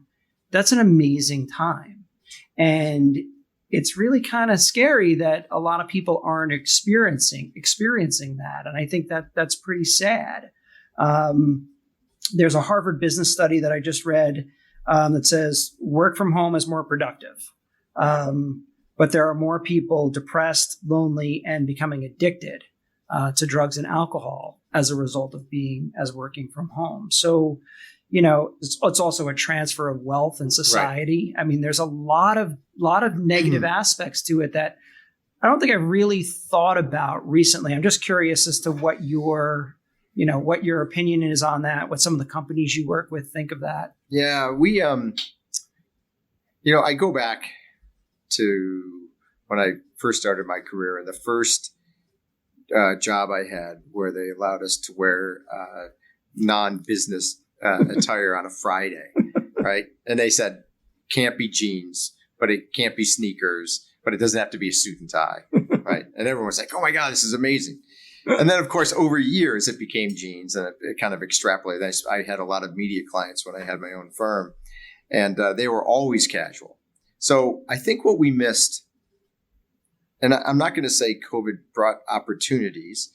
that's an amazing time. And it's really kind of scary that a lot of people aren't experiencing that. And I think that's pretty sad. There's a Harvard business study that I just read that says work from home is more productive. But there are more people depressed, lonely, and becoming addicted to drugs and alcohol as a result of working from home. So, it's also a transfer of wealth in society. Right. I mean, there's a lot of negative aspects to it that I don't think I've really thought about recently. I'm just curious as to what your opinion is on that, what some of the companies you work with think of that. Yeah, we, I go back to when I first started my career, and the first job I had where they allowed us to wear non-business attire on a Friday, right? And they said, can't be jeans, but it can't be sneakers, but it doesn't have to be a suit and tie, right? And everyone was like, oh my God, this is amazing. And then, of course, over years, it became jeans, and it kind of extrapolated. I had a lot of media clients when I had my own firm, and they were always casual. So I think what we missed, and I'm not going to say COVID brought opportunities,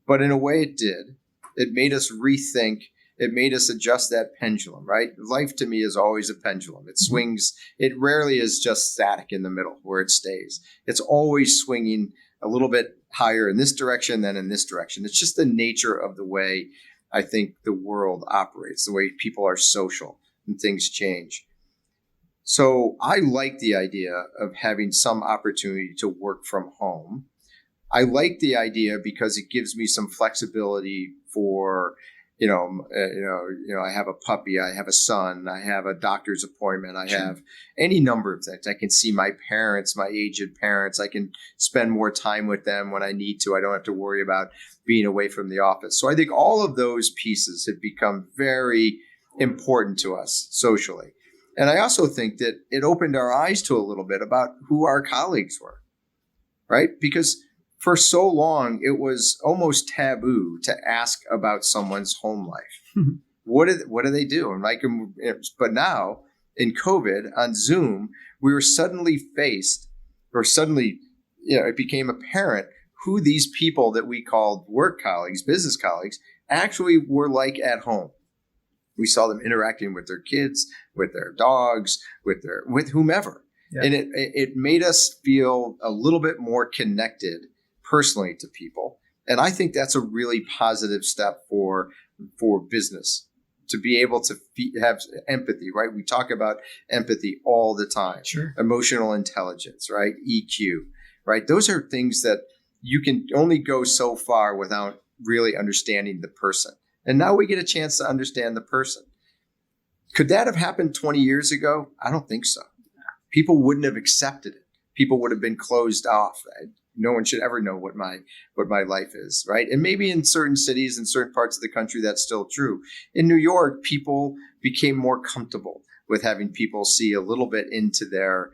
but in a way it did. It made us rethink. It made us adjust that pendulum, right? Life to me is always a pendulum. It swings. It rarely is just static in the middle where it stays. It's always swinging a little bit higher in this direction than in this direction. It's just the nature of the way I think the world operates, the way people are social and things change. So I like the idea of having some opportunity to work from home. I like the idea because it gives me some flexibility for I have a puppy, I have a son, I have a doctor's appointment, I have any number of things. I can see my parents, my aged parents. I can spend more time with them when I need to. I don't have to worry about being away from the office. So I think all of those pieces have become very important to us socially. And I also think that it opened our eyes to a little bit about who our colleagues were, right? Because for so long, it was almost taboo to ask about someone's home life. What do they do? And but now in COVID on Zoom, we were suddenly it became apparent who these people that we called work colleagues, business colleagues, actually were like at home. We saw them interacting with their kids, with their dogs, with whomever. Yeah. And it made us feel a little bit more connected personally to people. And I think that's a really positive step for business to be able to have empathy, right? We talk about empathy all the time. Sure. Emotional intelligence, right? EQ, right? Those are things that you can only go so far without really understanding the person. And now we get a chance to understand the person. Could that have happened 20 years ago? I don't think so. People wouldn't have accepted it. People would have been closed off. No one should ever know what my life is, right? And maybe in certain cities and certain parts of the country, that's still true. In New York, people became more comfortable with having people see a little bit into their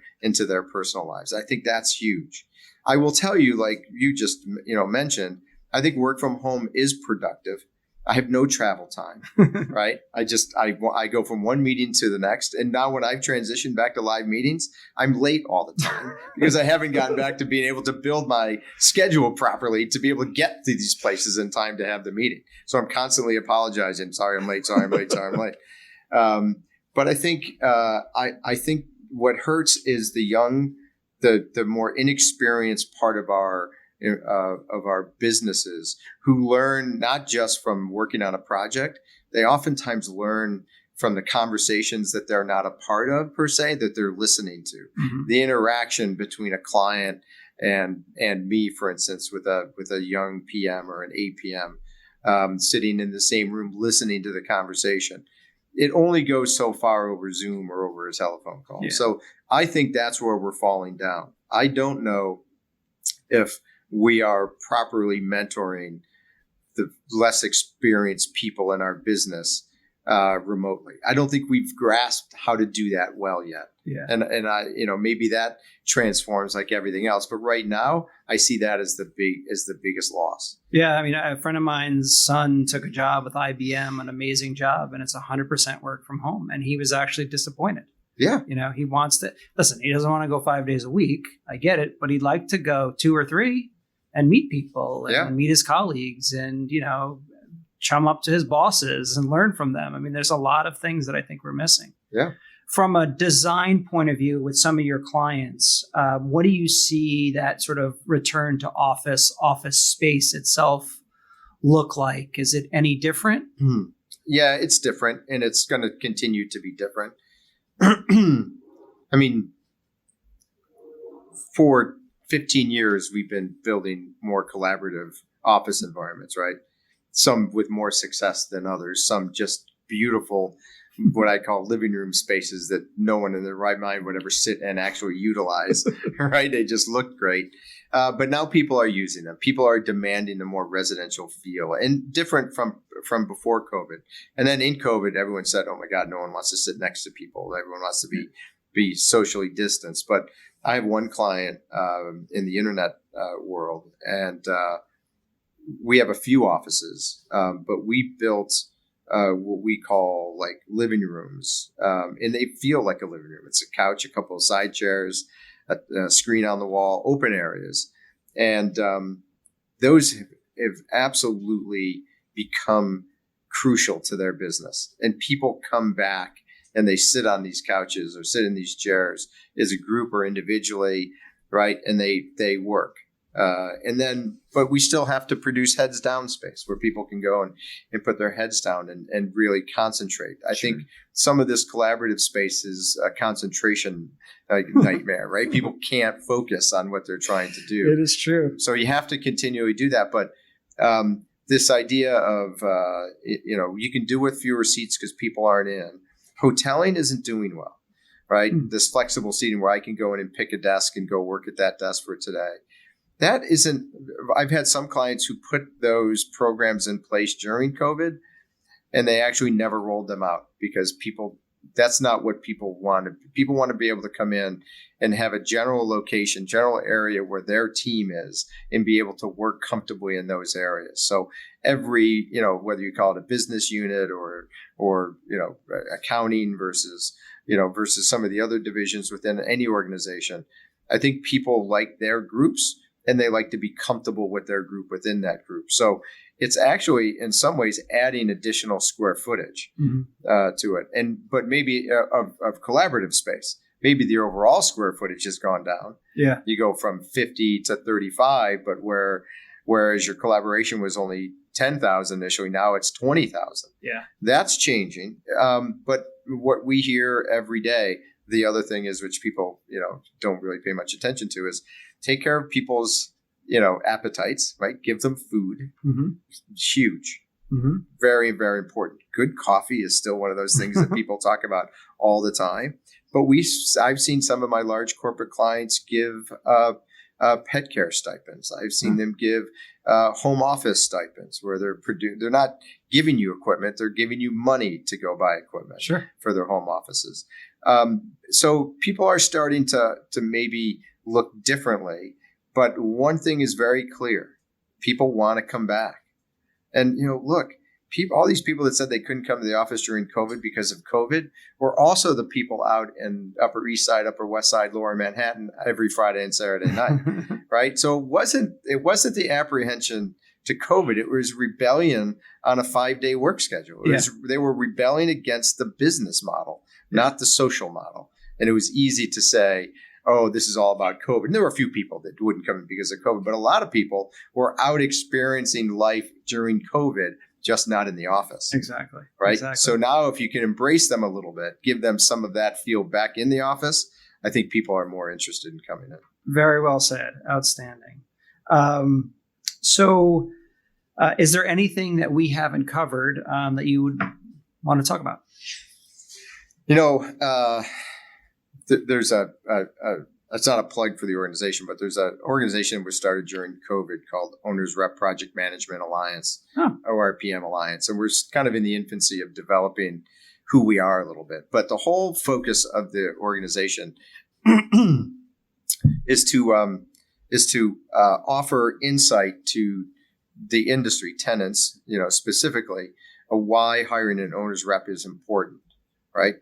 personal lives. I think that's huge. I will tell you, like you just mentioned, I think work from home is productive. I have no travel time, right? I go from one meeting to the next. And now when I've transitioned back to live meetings, I'm late all the time because I haven't gotten back to being able to build my schedule properly to be able to get to these places in time to have the meeting. So I'm constantly apologizing. Sorry, I'm late. Sorry, I'm late. Sorry, I'm late. But I think I think what hurts is the more inexperienced part of our businesses who learn not just from working on a project. They oftentimes learn from the conversations that they're not a part of per se, that they're listening to. Mm-hmm. The interaction between a client and me, for instance, with a young PM or an APM sitting in the same room listening to the conversation. It only goes so far over Zoom or over a telephone call. Yeah. So I think that's where we're falling down. I don't know if we are properly mentoring the less experienced people in our business remotely. I don't think we've grasped how to do that well yet. Yeah. And I, maybe that transforms like everything else. But right now, I see that as the biggest loss. Yeah, I mean, a friend of mine's son took a job with IBM, an amazing job, and it's 100% work from home, and he was actually disappointed. Yeah. He wants to listen. He doesn't want to go 5 days a week. I get it, but he'd like to go 2 or 3 and meet people and meet his colleagues and, chum up to his bosses and learn from them. I mean, there's a lot of things that I think we're missing. Yeah. From a design point of view with some of your clients, what do you see that sort of return to office space itself look like? Is it any different? Yeah, it's different, and it's going to continue to be different. I mean, for 15 years, we've been building more collaborative office environments, right? Some with more success than others, some just beautiful, what I call living room spaces that no one in their right mind would ever sit and actually utilize, right? They just look great. But now people are using them. People are demanding a more residential feel and different from before COVID. And then in COVID, everyone said, oh my God, no one wants to sit next to people. Everyone wants to be socially distanced. But I have one client in the internet world, and we have a few offices, but we built what we call like living rooms, and they feel like a living room. It's a couch, a couple of side chairs, a screen on the wall, open areas. And those have absolutely become crucial to their business. And people come back and they sit on these couches or sit in these chairs as a group or individually, right? And they work. But we still have to produce heads down space where people can go and put their heads down and really concentrate. I think some of this collaborative space is a concentration nightmare, right? People can't focus on what they're trying to do. It is true. So you have to continually do that. But this idea of, you can do with fewer seats because people aren't in. Hoteling isn't doing well, right? This flexible seating where I can go in and pick a desk and go work at that desk for today. That isn't, I've had some clients who put those programs in place during COVID and they actually never rolled them out because that's not what people want. People want to be able to come in and have a general location, general area where their team is and be able to work comfortably in those areas. So every, whether you call it a business unit or accounting versus some of the other divisions within any organization, I think people like their groups and they like to be comfortable with their group within that group. So it's actually in some ways adding additional square footage to it, but maybe of collaborative space. Maybe the overall square footage has gone down. Yeah, you go from 50 to 35, but whereas your collaboration was only 10,000 initially, now it's 20,000. Yeah, that's changing. But what we hear every day, the other thing is, which people don't really pay much attention to, is take care of people's appetites, right? Give them food. It's huge. Very, very important. Good coffee is still one of those things that people talk about all the time. But I've seen some of my large corporate clients give pet care stipends. I've seen them give home office stipends where they're not giving you equipment, they're giving you money to go buy equipment for their home offices. So people are starting to maybe look differently. But one thing is very clear. People want to come back. And, look, all these people that said they couldn't come to the office during COVID because of COVID were also the people out in Upper East Side, Upper West Side, Lower Manhattan every Friday and Saturday night, right? So it wasn't the apprehension to COVID. It was rebellion on a 5-day work schedule. They were rebelling against the business model, not the social model. And it was easy to say, oh, this is all about COVID. And there were a few people that wouldn't come in because of COVID, but a lot of people were out experiencing life during COVID, just not in the office. Exactly. Right. Exactly. So now if you can embrace them a little bit, give them some of that feel back in the office, I think people are more interested in coming in. Very well said. Outstanding. So is there anything that we haven't covered that you would want to talk about? There's it's not a plug for the organization, but there's an organization that was started during COVID called Owners Rep Project Management Alliance, ORPM Alliance. And we're kind of in the infancy of developing who we are a little bit. But the whole focus of the organization is to offer insight to the industry tenants, specifically why hiring an owner's rep is important, right?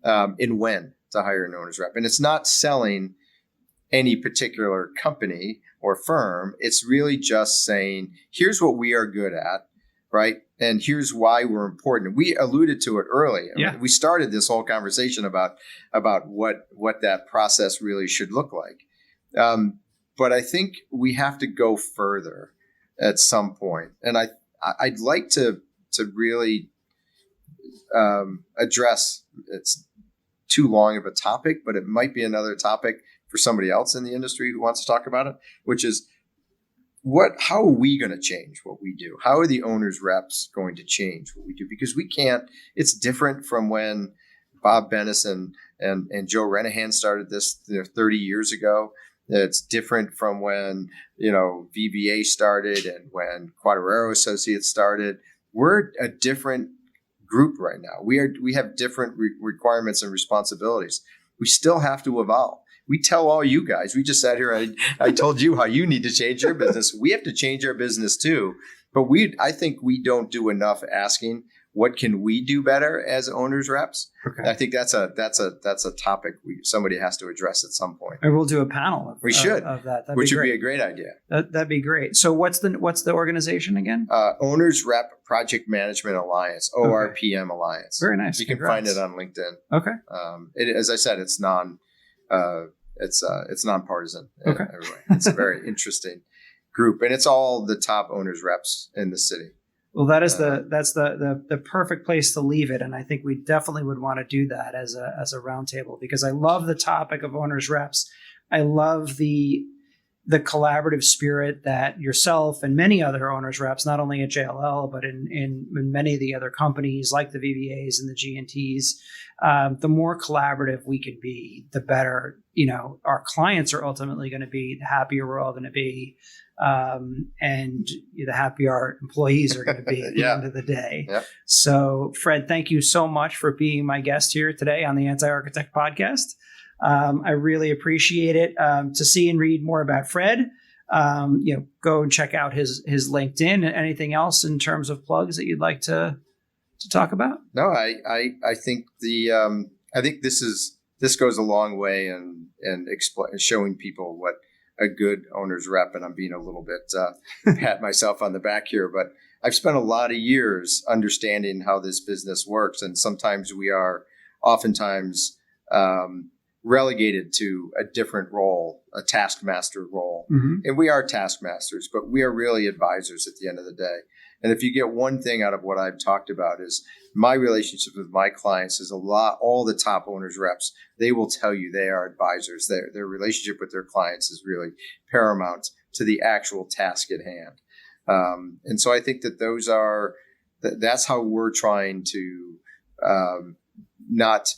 And when to hire an owner's rep. And it's not selling any particular company or firm. It's really just saying, here's what we are good at, right? And here's why we're important. We alluded to it earlier. Yeah. We started this whole conversation about what that process really should look like. But I think we have to go further at some point. And I'd like to really address, it's too long of a topic, but it might be another topic for somebody else in the industry who wants to talk about it, which is how are we going to change what we do? How are the owners reps going to change what we do? Because we can't, it's different from when Bob Bennis and Joe Renahan started this 30 years ago. It's different from when, VBA started and when Quadraro Associates started. We're a different group right now. We have different requirements and responsibilities. We still have to evolve. We tell all you guys, we just sat here, I told you how you need to change your business. We have to change our business too. But I think we don't do enough asking, what can we do better as owners reps? Okay. I think that's a topic somebody has to address at some point. And we'll do a panel of that. Which would be a great idea. That'd be great. So what's the organization again? Owners Rep Project Management Alliance, ORPM Alliance. Very nice. You can find it on LinkedIn. Okay. As I said, it's nonpartisan. Okay. It's a very interesting group, and it's all the top owners reps in the city. Well, that's the perfect place to leave it, and I think we definitely would want to do that as a roundtable because I love the topic of owners reps. I love the the collaborative spirit that yourself and many other owners reps, not only at JLL, but in many of the other companies like the VBAs and the G&Ts, the more collaborative we can be, the better, our clients are ultimately going to be, the happier we're all going to be. And the happier our employees are going to be at the end of the day. Yep. So Fred, thank you so much for being my guest here today on the Anti-Architect podcast. I really appreciate it. To see and read more about Fred, go and check out his LinkedIn. Anything else in terms of plugs that you'd like to talk about? No, I think I think this goes a long way in showing people what a good owner's rep, and I'm being a little bit pat myself on the back here, but I've spent a lot of years understanding how this business works, and sometimes we are oftentimes relegated to a different role, a taskmaster role. Mm-hmm. And we are taskmasters, but we are really advisors at the end of the day. And if you get one thing out of what I've talked about is my relationship with my clients is all the top owners reps, they will tell you they are advisors. Their relationship with their clients is really paramount to the actual task at hand. And so I think that that's how we're trying to not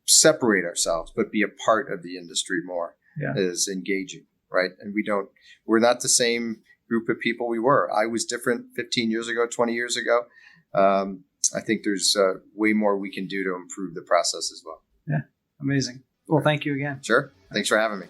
separate ourselves, but be a part of the industry more, is engaging, right? And we're not the same group of people we were. I was different 15 years ago, 20 years ago. I think there's way more we can do to improve the process as well. Yeah, amazing. Well, thank you again. Sure. Thanks for having me.